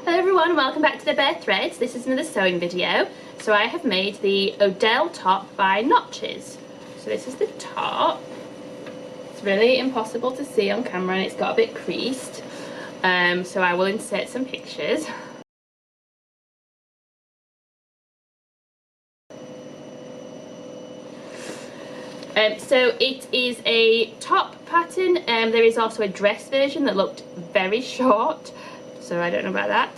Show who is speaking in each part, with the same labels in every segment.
Speaker 1: Hello everyone, welcome back to the Bare Threads. This is another sewing video. So I have made the Odelle top by Notches. So this is the top. It's really impossible to see on camera and it's got a bit creased. So I will insert some pictures. So it is a top pattern. There is also a dress version that looked very short, so I don't know about that.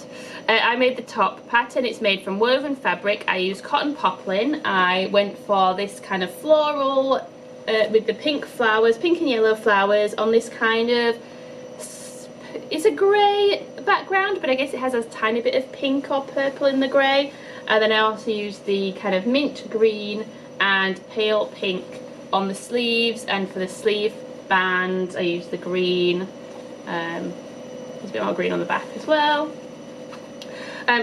Speaker 1: I made the top pattern. It's made from woven fabric. I used cotton poplin. I went for this kind of floral with the pink flowers, pink and yellow flowers on this kind of, it's a grey background, but I guess it has a tiny bit of pink or purple in the grey. And then I also used the kind of mint green and pale pink on the sleeves, and for the sleeve band I used the green. There's a bit more green on the back as well.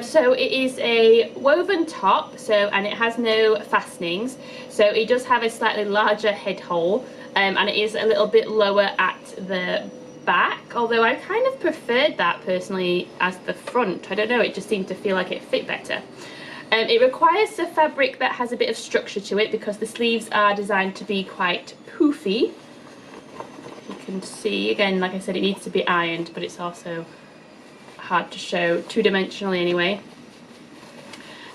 Speaker 1: So it is a woven top, and it has no fastenings, so it does have a slightly larger head hole, and it is a little bit lower at the back, although I kind of preferred that personally as the front. I don't know, it just seemed to feel like it fit better. It requires a fabric that has a bit of structure to it because the sleeves are designed to be quite poofy. You can see, again, like I said, it needs to be ironed, but it's also hard to show two-dimensionally anyway.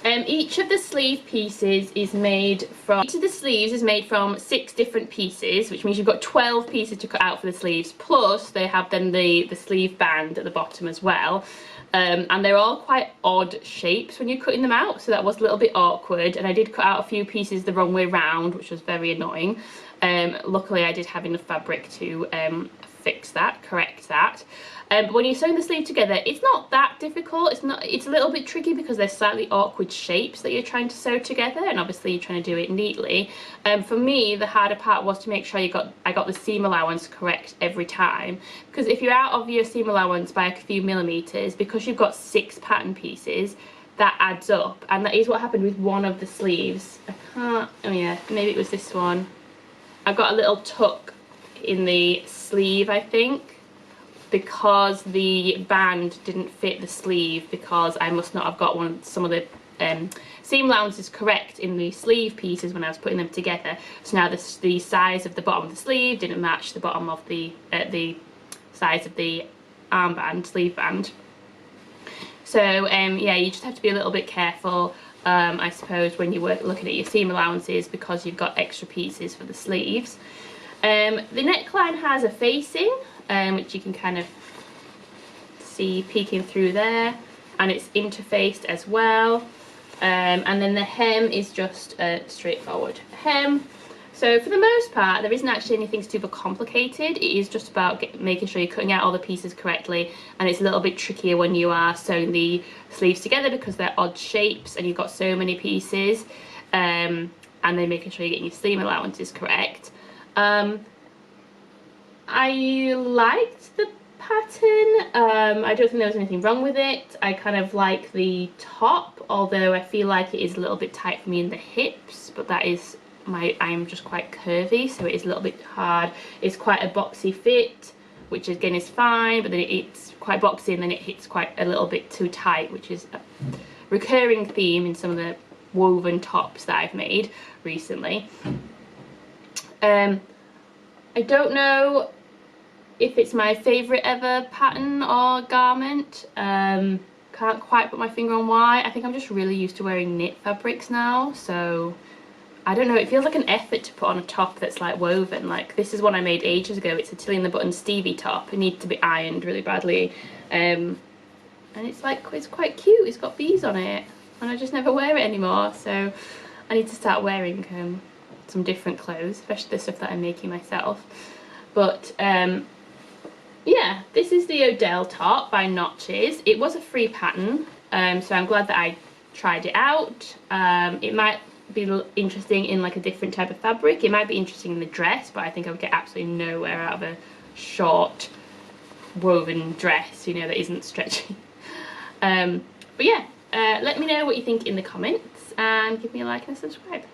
Speaker 1: Each of the sleeve pieces is made from, each of the sleeves is made from 6 different pieces, which means you've got 12 pieces to cut out for the sleeves, plus they have then the sleeve band at the bottom as well. And they're all quite odd shapes when you're cutting them out, so that was a little bit awkward, and I did cut out a few pieces the wrong way round, which was very annoying. Luckily I did have enough fabric to fix that, correct that. But when you're sewing the sleeve together, it's not that difficult. It's a little bit tricky because they're slightly awkward shapes that you're trying to sew together, and obviously you're trying to do it neatly. For me, the harder part was to make sure I got the seam allowance correct every time, because if you're out of your seam allowance by a few millimeters, because you've got 6 pattern pieces, that adds up, and that is what happened with one of the sleeves. Oh yeah, maybe it was this one. I've got a little tuck in the sleeve, I think, because the band didn't fit the sleeve, because I must not have got some of the seam allowances correct in the sleeve pieces when I was putting them together. So now the size of the bottom of the sleeve didn't match the bottom of the size of the armband, sleeve band. So yeah, you just have to be a little bit careful, I suppose, when you were looking at your seam allowances, because you've got extra pieces for the sleeves. The neckline has a facing, which you can kind of see peeking through there, and it's interfaced as well. And then the hem is just a straightforward hem. So for the most part, there isn't actually anything super complicated. It is just about making sure you're cutting out all the pieces correctly, and it's a little bit trickier when you are sewing the sleeves together because they're odd shapes and you've got so many pieces, and then making sure you're getting your seam allowances correct. I liked the pattern. I don't think there was anything wrong with it. I kind of like the top, although I feel like it is a little bit tight for me in the hips, but that is I'm just quite curvy, so it is a little bit hard. It's quite a boxy fit, which again is fine, but then it's quite boxy and then it hits quite a little bit too tight, which is a recurring theme in some of the woven tops that I've made recently. I don't know if it's my favourite ever pattern or garment. Can't quite put my finger on why. I think I'm just really used to wearing knit fabrics now, so I don't know, it feels like an effort to put on a top that's like woven. Like, this is one I made ages ago. It's a Tilly and the Button Stevie top. It needs to be ironed really badly. And it's quite cute. It's got bees on it, and I just never wear it anymore. So I need to start wearing some different clothes, especially the stuff that I'm making myself. But yeah, this is the Odelle top by Notches. It was a free pattern, so I'm glad that I tried it out. It might be interesting in like a different type of fabric. It might be interesting in the dress, but I think I would get absolutely nowhere out of a short woven dress, you know, that isn't stretchy. But yeah, let me know what you think in the comments, and give me a like and a subscribe.